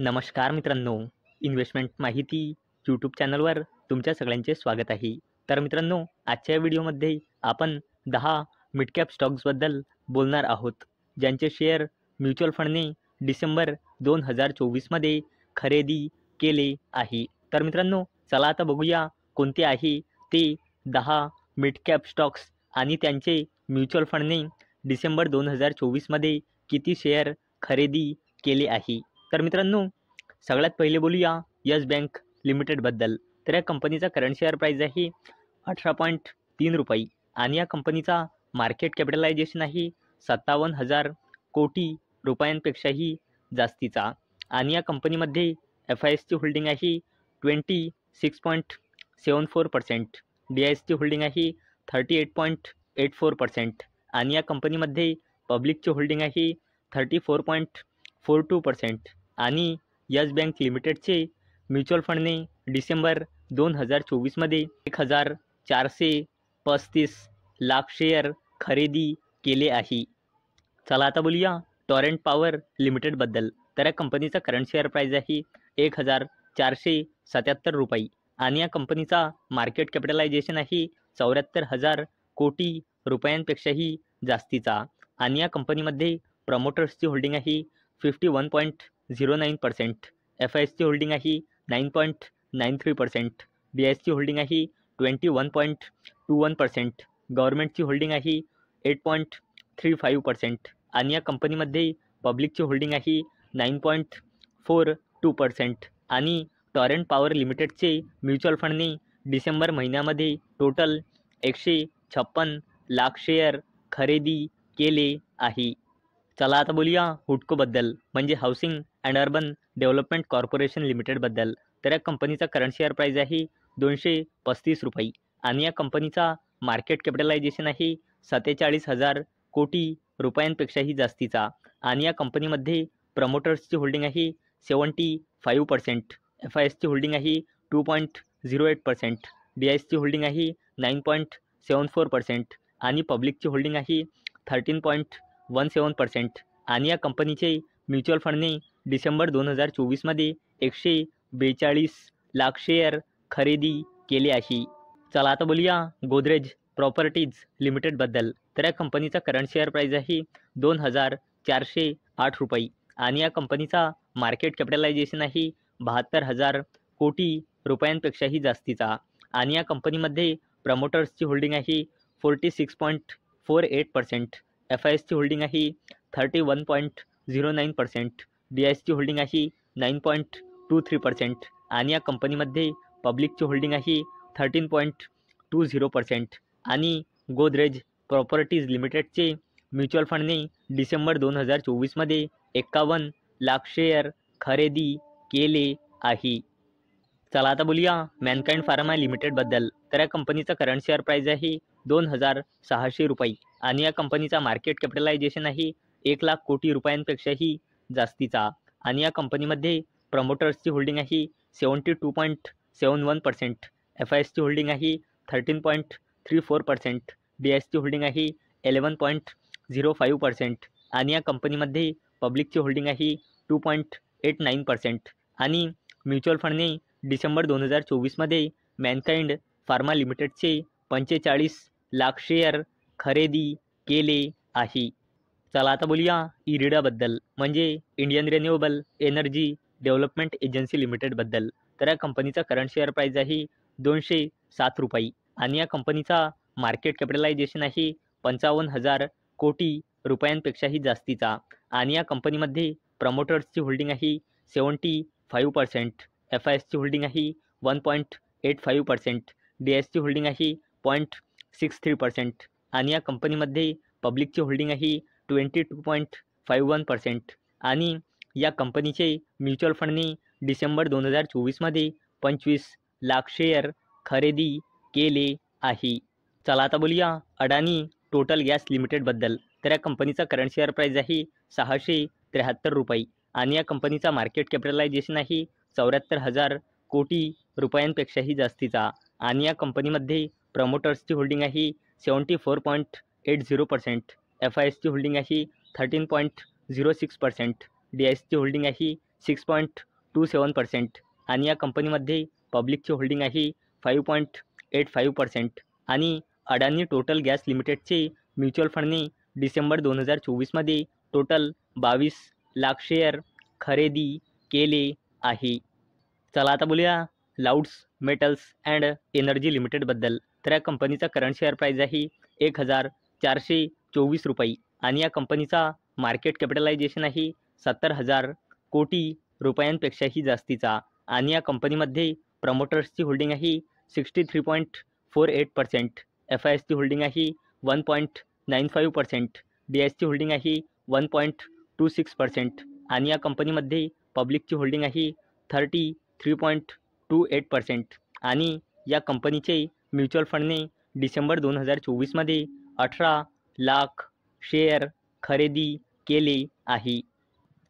नमस्कार मित्रांनो, इन्व्हेस्टमेंट माहिती यूट्यूब चॅनलवर तुमच्या सगळ्यांचे स्वागत आहे. तर मित्रांनो, आजच्या व्हिडिओमध्ये आपण 10 मिड कॅप स्टॉक्सबद्दल बोलणार आहोत, ज्यांचे शेअर म्युच्युअल फंडने डिसेंबर 2024मध्ये खरेदी केले आहे. तर मित्रांनो, चला आता बघूया कोणते आहे ते 10 मिड कॅप स्टॉक्स आणि त्यांचे म्युच्युअल फंडने डिसेंबर 2024मध्ये किती शेअर खरेदी केले आहे. तर मित्रांनो, सगळ्यात पहिले बोलूया येस बँक लिमिटेडबद्दल. तर या कंपनीचा करंट शेअर प्राईस आहे 18.3 रुपये आणि या कंपनीचा मार्केट कॅपिटलायझेशन आहे 57,000 कोटी रुपयांपेक्षाही जास्तीचा आणि या कंपनीमध्ये FISची होल्डिंग आहे 26.74%, DISची होल्डिंग आहे 38.84% आणि या कंपनीमध्ये पब्लिकची होल्डिंग आहे 34.42% आणि येस बँक लिमिटेडचे म्युच्युअल फंडने डिसेंबर 2024मध्ये 1,435 लाख शेअर खरेदी केले आहे. चला आता बोलूया टॉरेंट पॉवर लिमिटेडबद्दल. तर या कंपनीचा करंट शेअर प्राईस आहे 1,477 रुपये आणि या कंपनीचा मार्केट कॅपिटलायझेशन आहे 74,000 कोटी रुपयांपेक्षाही जास्तीचा आणि या कंपनीमध्ये प्रमोटर्सची होल्डिंग आहे 51.09%, FISची होल्डिंग आहे 9.93%, DISची होल्डिंग आहे 21.21%, गव्हर्नमेंटची होल्डिंग आहे 8.35% आणि या कंपनीमध्ये पब्लिकची होल्डिंग आहे 9.42% आणि टॉरेंट पॉवर लिमिटेडचे म्युच्युअल फंडने डिसेंबर महिन्यामध्ये टोटल 156 लाख शेअर खरेदी केले आहे. चला आता बोलूया हुडकोबद्दल, म्हणजे housing and urban development corporation लिमिटेडबद्दल. तर या कंपनीचा करंट शेअर प्राईस आहे 235 रुपये आणि या कंपनीचा मार्केट कॅपिटलायझेशन आहे 47,000 कोटी रुपयांपेक्षाही जास्तीचा आणि या कंपनीमध्ये प्रमोटर्सची होल्डिंग आहे 75%, FISची होल्डिंग आहे 2.08%, DISची होल्डिंग आहे 9.74% आणि पब्लिकची होल्डिंग आहे 13.17% आणि या कंपनीचे म्युच्युअल फंडने डिसेंबर 2024मध्ये 142 लाख शेअर खरेदी केले आहे. चला आता बोलूया गोदरेज प्रॉपर्टीज लिमिटेडबद्दल. तर या कंपनीचा करंट शेअर प्राईस आहे 2,408 रुपये आणि या कंपनीचा मार्केट कॅपिटलायझेशन आहे 72,000 कोटी रुपयांपेक्षाही जास्तीचा आणि या कंपनीमध्ये प्रमोटर्सची होल्डिंग आहे 46.48%, FISची होल्डिंग आहे 31.09%, DISची होल्डिंग आहे 9.23% आणि या कंपनीमध्ये पब्लिकची होल्डिंग आहे 13.20% आणि गोदरेज प्रॉपर्टीज लिमिटेडचे म्युच्युअल फंडने डिसेंबर 2024मध्ये 51 लाख शेअर खरेदी केले आहे. चला आता बोलूया मॅनकाइंड फार्मा लिमिटेडबद्दल. तर या कंपनीचा करंट शेअर प्राईस आहे 2,600 रुपये आणि या कंपनीचा मार्केट कॅपिटलायझेशन आहे 1 लाख कोटी रुपयांपेक्षाही जास्तीचा आणि या कंपनीमध्ये प्रमोटर्सची होल्डिंग आहे 72.71%, FISची होल्डिंग आहे 13.34%, DISची होल्डिंग आहे 11.05% आणि या कंपनीमध्ये पब्लिकची होल्डिंग आहे 2.89% आणि म्युच्युअल फंडने डिसेंबर 2024मध्ये मॅनकाइंड फार्मा लिमिटेडचे 45 लाख शेअर खरेदी केले आहे. चला आता बोलूया इरिडाबद्दल, म्हणजे Indian renewable energy development agency लिमिटेडबद्दल. तर या कंपनीचा करंट शेअर प्राईस आहे 207 रुपये आणि या कंपनीचा मार्केट कॅपिटलायझेशन आहे 55,000 कोटी रुपयांपेक्षाही जास्तीचा आणि या कंपनीमध्ये प्रमोटर्सची होल्डिंग आहे 75%, FISची होल्डिंग आहे 1.85%, DISची होल्डिंग आहे 0.63% आणि या कंपनीमध्ये पब्लिकची होल्डिंग आहे 22.51% आणि या कंपनीचे म्युच्युअल फंडने डिसेंबर 2024मध्ये 25 लाख शेअर खरेदी केले आहे. चला आता बोलूया अडानी टोटल गॅस लिमिटेडबद्दल. तर या कंपनीचा करंट शेअर प्राईस आहे 673 रुपये आणि या कंपनीचा मार्केट कॅपिटलायझेशन आहे 74,000 कोटी रुपयांपेक्षाही जास्तीचा आणि या कंपनीमध्ये प्रमोटर्सची होल्डिंग आहे 74.80%, FISची होल्डिंग आहे 13.06%, DISची होल्डिंग आहे 5.27% आणि या कंपनीमध्ये पब्लिकची होल्डिंग आहे 5.85% आणि अडानी टोटल गॅस लिमिटेडचे म्युच्युअल फंडने डिसेंबर 2024मध्ये टोटल 22 लाख शेअर खरेदी केले आहे. चला आता बोलूया लाउड्स मेटल्स अँड एनर्जी लिमिटेडबद्दल. तर या कंपनीचा करंट शेअर प्राईज आहे 1,424 रुपये आणि या कंपनीचा मार्केट कॅपिटलायझेशन आहे 70,000 कोटी रुपयांपेक्षाही जास्तीचा आणि या कंपनीमध्ये प्रमोटर्सची होल्डिंग आहे 63.48%, FISची होल्डिंग आहे 1.95%, DISची होल्डिंग आहे 1.26% आणि या कंपनीमध्ये पब्लिकची होल्डिंग आहे 33.28% आणि या कंपनीचे म्युच्युअल फंडने डिसेंबर 2024मध्ये 18 लाख शेअर खरेदी केले आहे.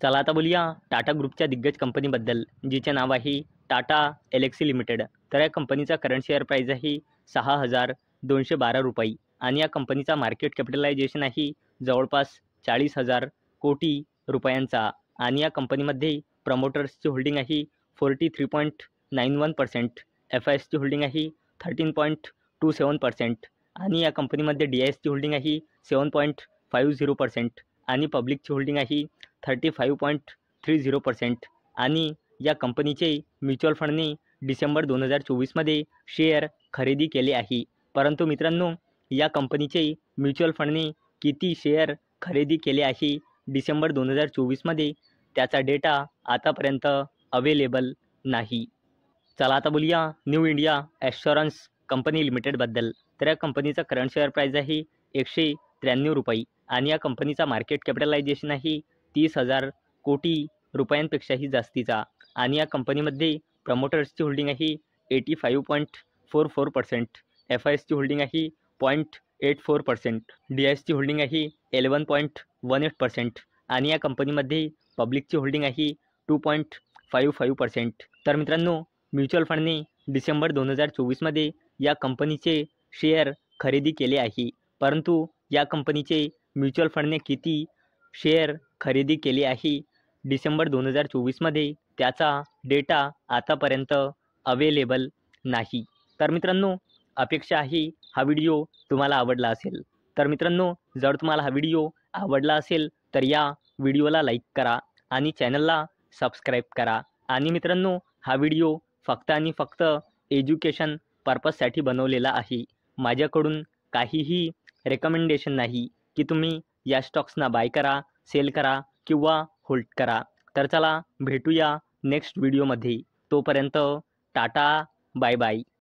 चला आता बोलूया टाटा ग्रुपच्या दिग्गज कंपनीबद्दल, जिचे नाव आहे टाटा एलेक्सी लिमिटेड. तर या कंपनीचा करंट शेअर प्राईज आहे 6,212 रुपये आणि या कंपनीचा मार्केट कॅपिटलायझेशन आहे जवळपास 40,000 कोटी रुपयांचा आणि या कंपनीमध्ये प्रमोटर्सची होल्डिंग आहे 43.91%, FISची होल्डिंग आहे 13.27% आणि या कंपनीमध्ये DISची होल्डिंग आहे 7.50% आणि पब्लिकची होल्डिंग आहे 35.30% आणि या कंपनीचे म्युच्युअल फंडने डिसेंबर 2024मध्ये शेअर खरेदी केले आहे. परंतु मित्रांनो, या कंपनीचे म्युच्युअल फंडने किती शेअर खरेदी केले आहे डिसेंबर 2024मध्ये त्याचा डेटा आतापर्यंत अवेलेबल नाही. चला आता बोलूया न्यू इंडिया ॲश्युरन्स कंपनी लिमिटेडबद्दल. तर या कंपनीचा करंट शेअर प्राईज आहे 193 रुपये आणि या कंपनीचा मार्केट कॅपिटलायझेशन आहे 30,000 कोटी रुपयांपेक्षाही जास्तीचा आणि या कंपनीमध्ये प्रमोटर्सची होल्डिंग आहे 85.44%, FISची होल्डिंग आहे 0.84%, DISची होल्डिंग आहे 11.18% आणि या कंपनीमध्ये पब्लिकची होल्डिंग आहे 2.55%. तर मित्रांनो, म्युच्युअल फंडने डिसेंबर 2024मध्ये या कंपनीचे शेअर खरेदी केले आहे. परंतु या कंपनीचे म्युच्युअल फंडने किती शेअर खरेदी केले आहे डिसेंबर 2024मध्ये त्याचा डेटा आतापर्यंत अवेलेबल नाही. तर मित्रांनो, अपेक्षा आहे हा व्हिडिओ तुम्हाला आवडला असेल. तर मित्रांनो, जर तुम्हाला हा व्हिडिओ आवडला असेल तर या व्हिडिओला लाईक करा आणि चॅनलला सबस्क्राईब करा. आणि मित्रांनो, हा व्हिडिओ फक्त आणि फक्त एज्युकेशन पर्पजसाठी बनवलेला आहे. माझ्याकडून काहीही रेकमेंडेशन नाही की तुम्ही या स्टॉक्सना बाय करा, सेल करा किंवा होल्ड करा. तर चला भेटूया नेक्स्ट व्हिडिओमध्ये. तोपर्यंत टाटा, बाय बाय.